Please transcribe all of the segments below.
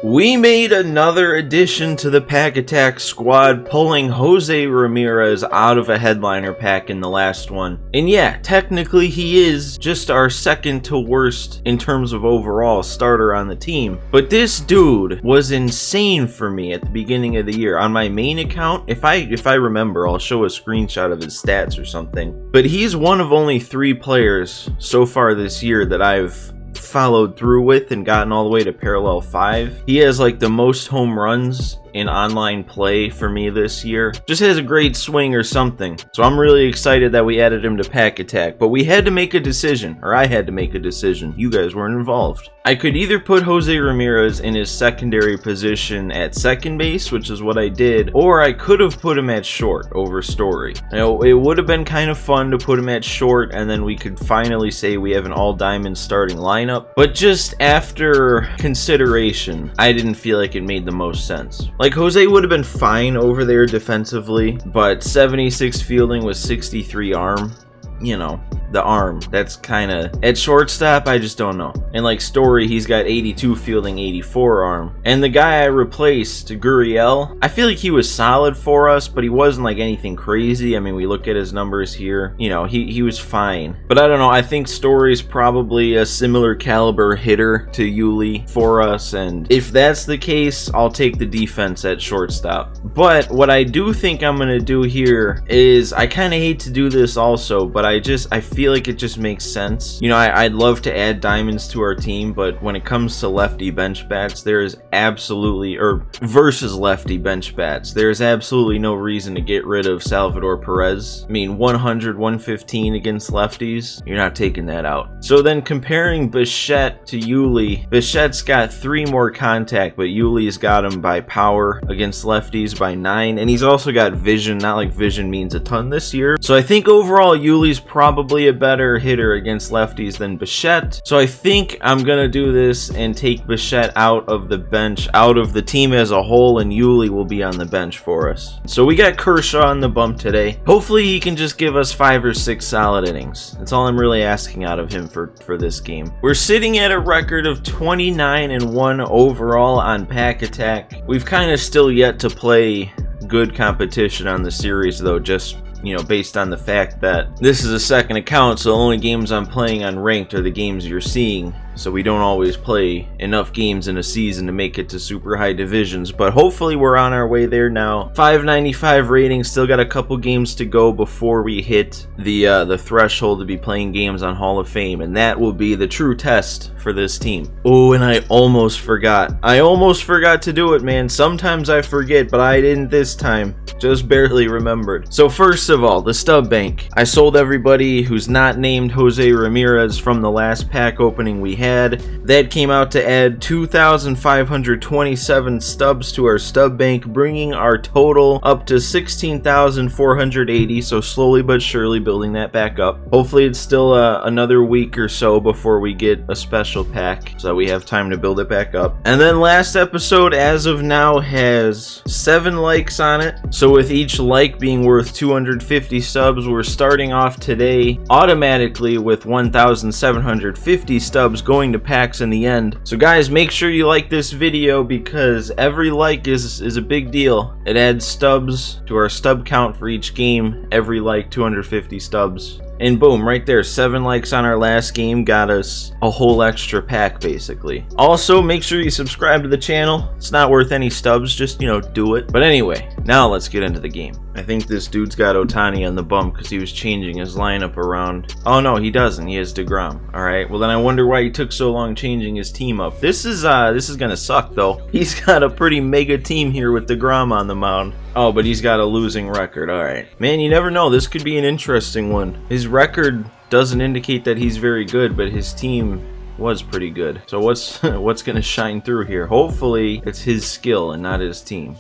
We made another addition to the Pack Attack squad, pulling Jose Ramirez out of a headliner pack in the last one. And yeah, technically he is just our second to worst in terms of overall starter on the team. But this dude was insane for me at the beginning of the year. On my main account, if I remember, I'll show a screenshot of his stats or something. But he's one of only 3 players so far this year that I've followed through with and gotten all the way to parallel 5. He has like the most home runs in online play for me this year. Just has a great swing or something. So I'm really excited that we added him to Pack Attack. But we had to make a decision, or I had to make a decision. You guys weren't involved. I could either put Jose Ramirez in his secondary position at second base, which is what I did, or I could have put him at short over Story. Now, it would have been kind of fun to put him at short, and then we could finally say we have an all-diamond starting lineup. But just after consideration, I didn't feel like it made the most sense. Like, Jose would have been fine over there defensively, but 76 fielding with 63 arm, you know, the arm, that's kind of at shortstop. I just don't know. And like Story, he's got 82 fielding, 84 arm. And the guy I replaced, Gurriel, I feel like he was solid for us, but he wasn't like anything crazy. I mean, we look at his numbers here, you know, he was fine. But I don't know, I think Story's probably a similar caliber hitter to Yuli for us, and if that's the case, I'll take the defense at shortstop. But what I do think I'm gonna do here is, I kind of hate to do this also, but I feel like it just makes sense. You know, I'd love to add diamonds to our team, but when it comes to lefty bench bats, there is absolutely, or versus lefty bench bats, there's absolutely no reason to get rid of Salvador Perez. I mean, 100, 115 against lefties, you're not taking that out. So then comparing Bichette to Yuli, Bichette's got 3 more contact, but Yuli's got him by power against lefties by 9, and he's also got vision, not like vision means a ton this year. So I think overall Yuli's probably a better hitter against lefties than Bichette. So I think I'm gonna do this and take Bichette out of the bench, out of the team as a whole, and Yuli will be on the bench for us. So we got Kershaw on the bump today. Hopefully he can just give us 5 or 6 solid innings. That's all I'm really asking out of him for this game. We're sitting at a record of 29-1 overall on Pack Attack. We've kind of still yet to play good competition on the series though, just, you know, based on the fact that this is a second account, so the only games I'm playing on ranked are the games you're seeing. So we don't always play enough games in a season to make it to super high divisions, but hopefully we're on our way there now. 595 rating, still got a couple games to go before we hit the threshold to be playing games on Hall of Fame, and that will be the true test for this team. Oh, and I almost forgot. I almost forgot to do it, man. Sometimes I forget, but I didn't this time. Just barely remembered. So first of all, the Stub Bank. I sold everybody who's not named Jose Ramirez from the last pack opening we had. That came out to add 2,527 stubs to our Stub Bank, bringing our total up to 16,480, so slowly but surely building that back up. Hopefully it's still another week or so before we get a special pack, so that we have time to build it back up. And then last episode, as of now, has 7 likes on it, so with each like being worth 250 subs, we're starting off today automatically with 1,750 stubs going to packs in the end. So guys, make sure you like this video because every like is a big deal. It adds stubs to our stub count for each game. Every like, 250 stubs. And boom, right there, 7 likes on our last game got us a whole extra pack, basically. Also, make sure you subscribe to the channel. It's not worth any stubs, just, you know, do it. But anyway, now let's get into the game. I think this dude's got Ohtani on the bump because he was changing his lineup around. Oh no, he doesn't. He has deGrom. Alright, well then I wonder why he took so long changing his team up. This is gonna suck though. He's got a pretty mega team here with deGrom on the mound. Oh, but he's got a losing record. Alright. Man, you never know. This could be an interesting one. His record doesn't indicate that he's very good, but his team was pretty good. So what's gonna shine through here? Hopefully it's his skill and not his team.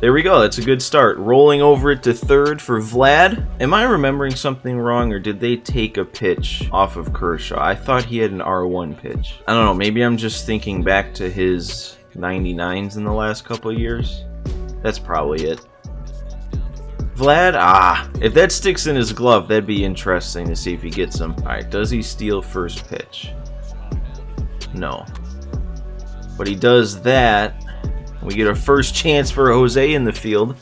There we go, that's a good start. Rolling over it to third for Vlad. Am I remembering something wrong, or did they take a pitch off of Kershaw? I thought he had an R1 pitch. I don't know, maybe I'm just thinking back to his 99s in the last couple of years. That's probably it. Vlad, if that sticks in his glove, that'd be interesting to see if he gets him. Alright, does he steal first pitch? No. But he does that. We get a first chance for Jose in the field.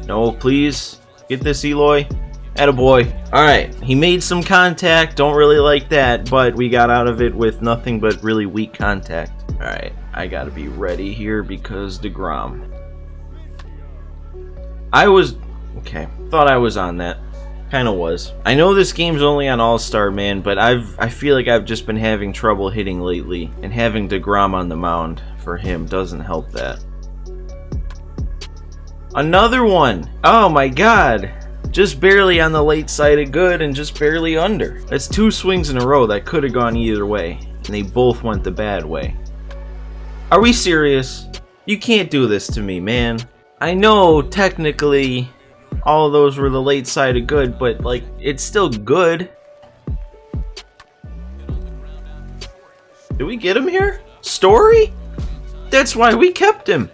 No, please. Get this, Eloy. Attaboy. Alright, he made some contact. Don't really like that, but we got out of it with nothing but really weak contact. Alright, I gotta be ready here because deGrom. Okay, thought I was on that. Kinda was. I know this game's only on All-Star, man, but I feel like I've just been having trouble hitting lately, and having deGrom on the mound for him doesn't help that. Another one! Oh my god! Just barely on the late side of good and just barely under. That's 2 swings in a row that could have gone either way, and they both went the bad way. Are we serious? You can't do this to me, man. I know technically all of those were the late side of good, but like, it's still good. Did we get him here? Story? That's why we kept him.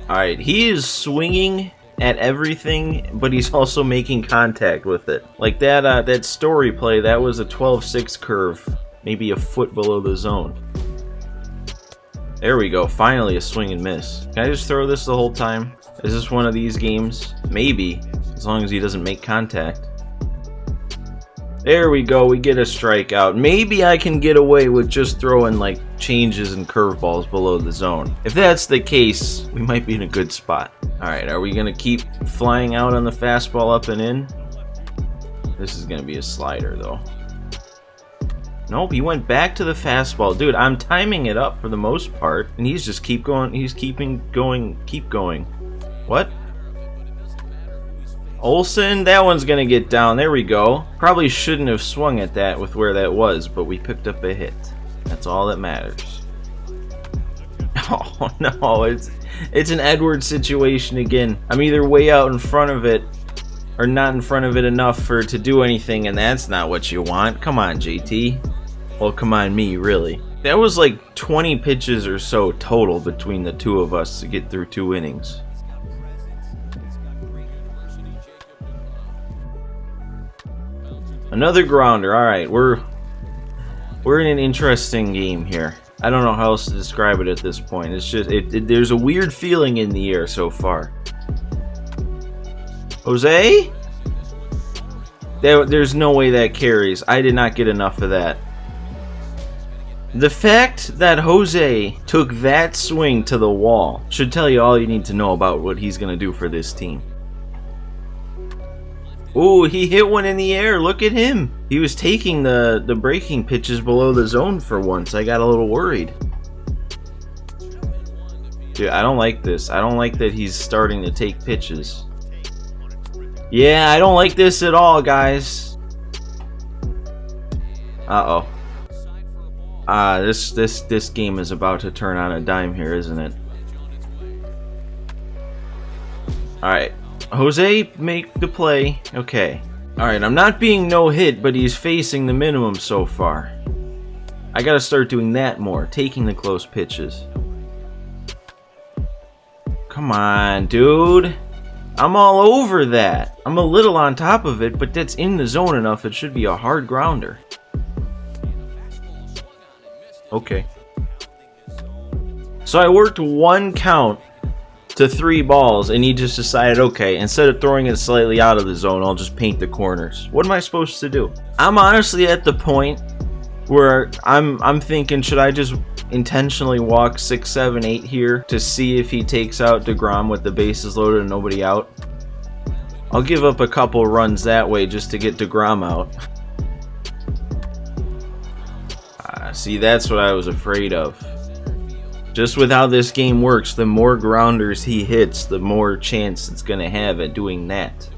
Alright, he is swinging at everything, but he's also making contact with it. Like that Story play, that was a 12-6 curve, maybe a foot below the zone. There we go, finally a swing and miss. Can I just throw this the whole time? Is this one of these games? Maybe, as long as he doesn't make contact. There we go, we get a strikeout. Maybe I can get away with just throwing like changes and curveballs below the zone. If that's the case, we might be in a good spot. Alright, are we gonna keep flying out on the fastball up and in? This is gonna be a slider though. Nope, he went back to the fastball. Dude, I'm timing it up for the most part, and he's just keep going, keep going. What? Olsen, that one's gonna get down. There we go. Probably shouldn't have swung at that with where that was, but we picked up a hit. That's all that matters. Oh no, it's an Edwards situation again. I'm either way out in front of it or not in front of it enough for it to do anything, and that's not what you want. Come on, JT. Well, come on, me, really. That was like 20 pitches or so total between the two of us to get through 2 innings. Another grounder. Alright, we're in an interesting game here. I don't know how else to describe it at this point. It's just, there's a weird feeling in the air so far. Jose? There's no way that carries. I did not get enough of that. The fact that Jose took that swing to the wall should tell you all you need to know about what he's going to do for this team. Ooh, he hit one in the air. Look at him. He was taking the breaking pitches below the zone for once. I got a little worried. Dude, I don't like this. I don't like that he's starting to take pitches. Yeah, I don't like this at all, guys. Uh-oh. This game is about to turn on a dime here, isn't it? Alright. Jose, make the play. Okay. Alright, I'm not being no-hit, but he's facing the minimum so far. I gotta start doing that more, taking the close pitches. Come on, dude. I'm all over that. I'm a little on top of it, but that's in the zone enough. It should be a hard grounder. Okay. So I worked 1 count to 3 balls, and he just decided, okay, instead of throwing it slightly out of the zone, I'll just paint the corners. What am I supposed to do? I'm honestly at the point where I'm thinking, should I just intentionally walk 6, 7, 8 here to see if he takes out deGrom with the bases loaded and nobody out? I'll give up a couple runs that way just to get deGrom out. See, that's what I was afraid of. Just with how this game works, the more grounders he hits, the more chance it's going to have at doing that.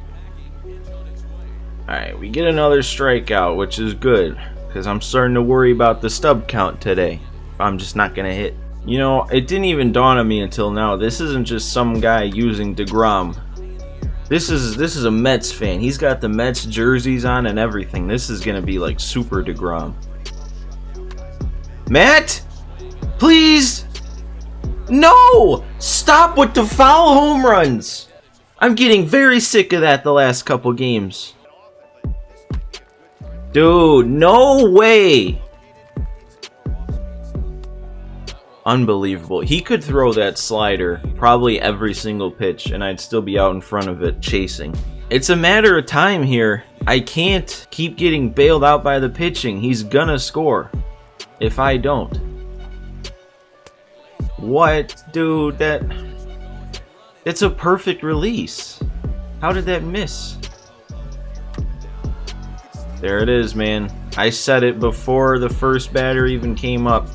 Alright, we get another strikeout, which is good, because I'm starting to worry about the stub count today. I'm just not going to hit. You know, it didn't even dawn on me until now. This isn't just some guy using deGrom. This is a Mets fan. He's got the Mets jerseys on and everything. This is going to be like super deGrom. Matt? Please? No! Stop with the foul home runs! I'm getting very sick of that the last couple games. Dude, no way! Unbelievable. He could throw that slider probably every single pitch, and I'd still be out in front of it chasing. It's a matter of time here. I can't keep getting bailed out by the pitching. He's gonna score if I don't. What? Dude, it's a perfect release. How did that miss? There it is, man. I said it before the first batter even came up.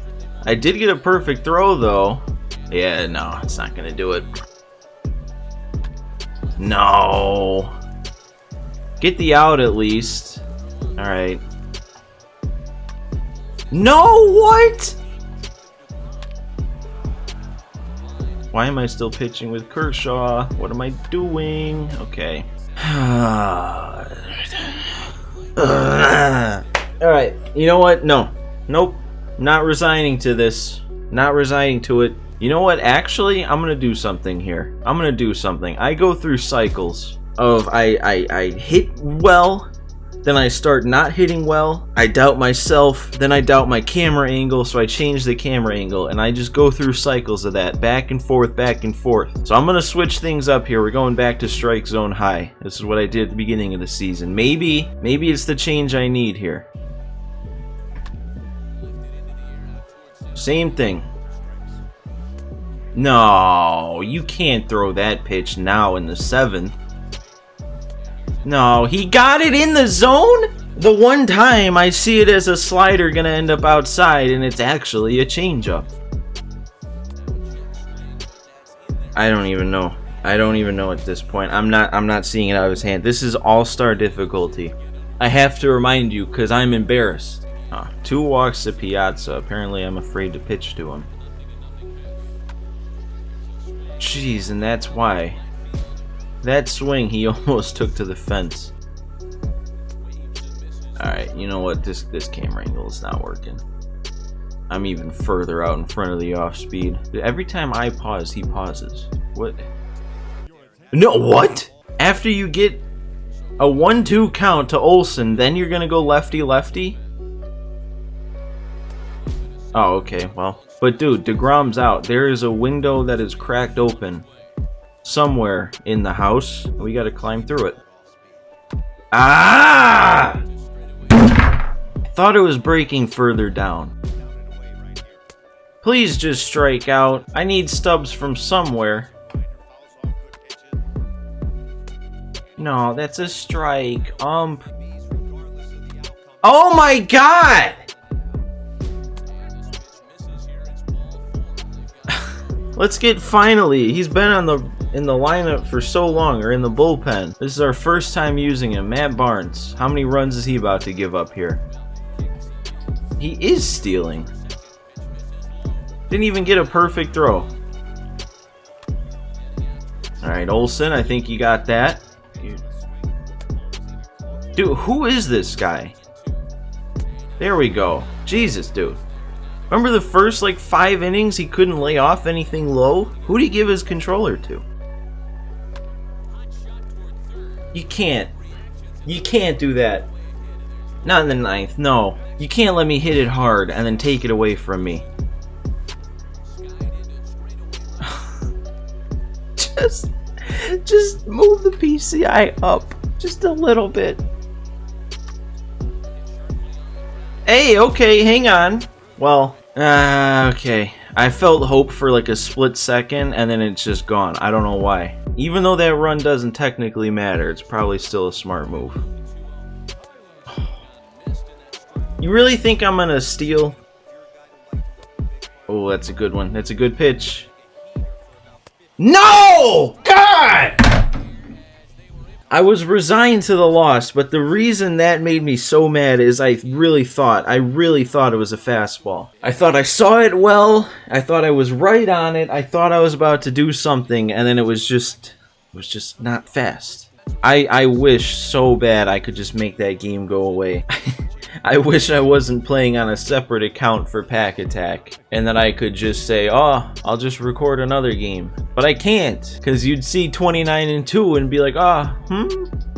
I did get a perfect throw, though. Yeah, no, it's not gonna do it. No. Get the out at least. Alright. No, what? Why am I still pitching with Kershaw? What am I doing? Okay. Alright, you know what? No. Nope. Not resigning to this. Not resigning to it. You know what? Actually, I'm gonna do something here. I'm gonna do something. I go through cycles of I hit well, then I start not hitting well, I doubt myself, then I doubt my camera angle, so I change the camera angle, and I just go through cycles of that, back and forth, back and forth. So I'm gonna switch things up here. We're going back to strike zone high. This is what I did at the beginning of the season. Maybe it's the change I need here. Same thing. No, you can't throw that pitch now in the 7th. No, he got it in the zone? The one time I see it as a slider gonna end up outside, and it's actually a changeup. I don't even know. I don't even know at this point. I'm not seeing it out of his hand. This is all-star difficulty. I have to remind you, because I'm embarrassed. 2 walks to Piazza. Apparently I'm afraid to pitch to him. Jeez, and that's why. That swing he almost took to the fence. Alright, you know what? This camera angle is not working. I'm even further out in front of the off speed. Every time I pause, he pauses. What? No, what? After you get a 1-2 count to Olsen, then you're gonna go lefty-lefty? Oh, okay, well. But dude, deGrom'd out. There is a window that is cracked open somewhere in the house. We gotta climb through it. Ah! I thought it was breaking further down. Please just strike out. I need stubs from somewhere. No, that's a strike. Oh my god! Let's get finally. He's been in the lineup for so long, or in the bullpen. This is our first time using him. Matt Barnes. How many runs is he about to give up here? He is stealing. Didn't even get a perfect throw. Alright, Olsen, I think you got that. Dude, who is this guy? There we go. Jesus, dude. Remember the first, 5 innings he couldn't lay off anything low? Who'd he give his controller to? You can't. You can't do that. Not in the 9th, no. You can't let me hit it hard and then take it away from me. Just move the PCI up just a little bit. Hey, okay, hang on. Well, okay. I felt hope for a split second, and then it's just gone. I don't know why. Even though that run doesn't technically matter, it's probably still a smart move. You really think I'm gonna steal? Oh, that's a good one. That's a good pitch. No! God! I was resigned to the loss, but the reason that made me so mad is I really thought it was a fastball. I thought I saw it well, I thought I was right on it, I thought I was about to do something, and then it was just not fast. I wish so bad I could just make that game go away. I wish I wasn't playing on a separate account for Pack Attack, and that I could just say, oh, I'll just record another game. But I can't, because you'd see 29-2 and be like,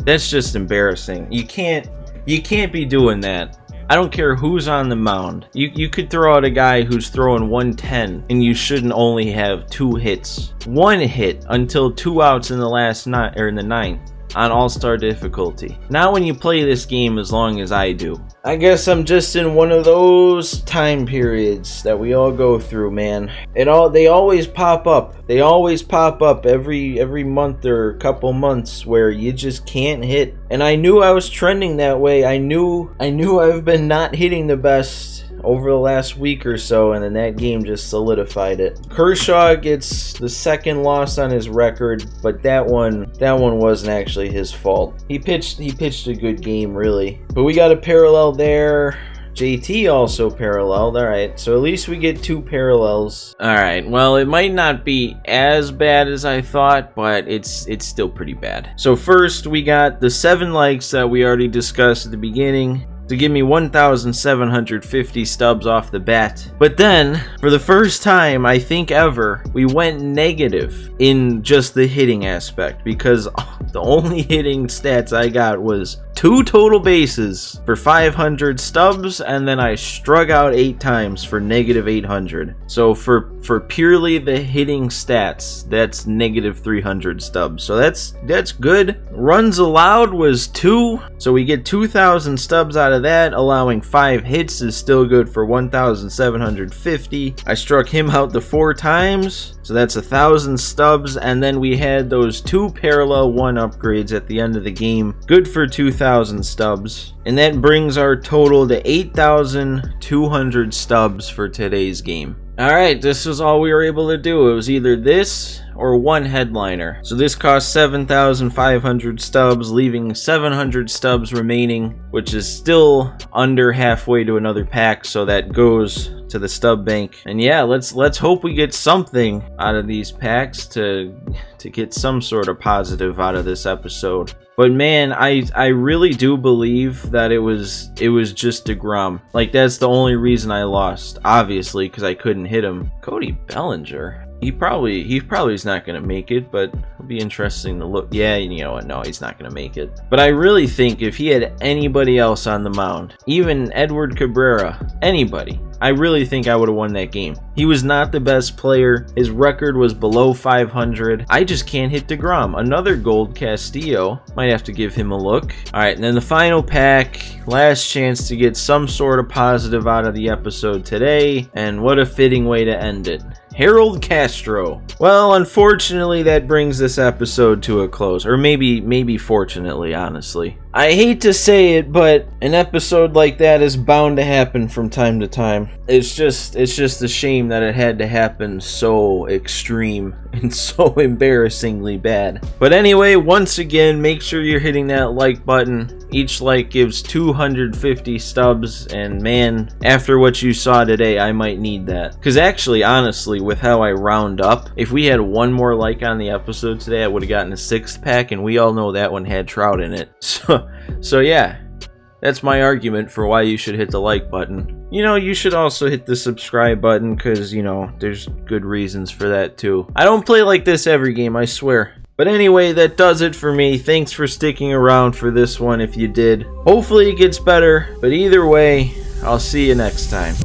that's just embarrassing. You can't be doing that. I don't care who's on the mound. You could throw out a guy who's throwing 110 and you shouldn't only have 2 hits. 1 hit until 2 outs in the last in the 9th on all-star difficulty. Not when you play this game as long as I do. I guess I'm just in one of those time periods that we all go through, man. They always pop up. They always pop up every month or couple months where you just can't hit. And I knew I was trending that way. I knew I've been not hitting the best over the last week or so, and then that game just solidified it. Kershaw gets the 2nd loss on his record, but that one wasn't actually his fault. He pitched a good game, really. But we got a parallel there. JT also paralleled. Alright, so at least we get 2 parallels. Alright, well, it might not be as bad as I thought, but it's still pretty bad. So first, we got the 7 likes that we already discussed at the beginning to give me 1,750 stubs off the bat. But then, for the first time, I think ever, we went negative in just the hitting aspect, because the only hitting stats I got was 2 total bases for 500 stubs, and then I struck out 8 times for negative 800. So for purely the hitting stats, that's negative 300 stubs. So that's good. Runs allowed was 2, so we get 2,000 stubs out of that. Allowing 5 hits is still good for 1,750. I struck him out the 4 times, so that's 1,000 stubs, and then we had those 2 parallel 1 upgrades at the end of the game, good for 2,000 stubs, and that brings our total to 8,200 stubs for today's game. Alright, this is all we were able to do. It was either this or 1 headliner. So this cost 7,500 stubs, leaving 700 stubs remaining, which is still under halfway to another pack, so that goes to the Stub Bank. And yeah, let's hope we get something out of these packs to get some sort of positive out of this episode. But man, I really do believe that it was just deGrom. Like, that's the only reason I lost, obviously, because I couldn't hit him. Cody Bellinger. He probably is not going to make it, but it'll be interesting to look. Yeah, you know what? No, he's not going to make it. But I really think if he had anybody else on the mound, even Edward Cabrera, anybody, I really think I would have won that game. He was not the best player. His record was below 500. I just can't hit deGrom. Another gold Castillo. Might have to give him a look. Alright, and then the final pack. Last chance to get some sort of positive out of the episode today. And what a fitting way to end it. Harold Castro. Well, unfortunately, that brings this episode to a close. Or maybe fortunately, honestly. I hate to say it, but an episode like that is bound to happen from time to time. It's just a shame that it had to happen so extreme and so embarrassingly bad. But anyway, once again, make sure you're hitting that like button. Each like gives 250 stubs, and man, after what you saw today, I might need that. Because actually, honestly, with how I round up, if we had 1 more like on the episode today, I would have gotten a 6th pack, and we all know that one had Trout in it. So yeah, that's my argument for why you should hit the like button. You know, you should also hit the subscribe button, because, you know, there's good reasons for that too. I don't play like this every game, I swear. But anyway, that does it for me. Thanks for sticking around for this one if you did. Hopefully it gets better, but either way, I'll see you next time.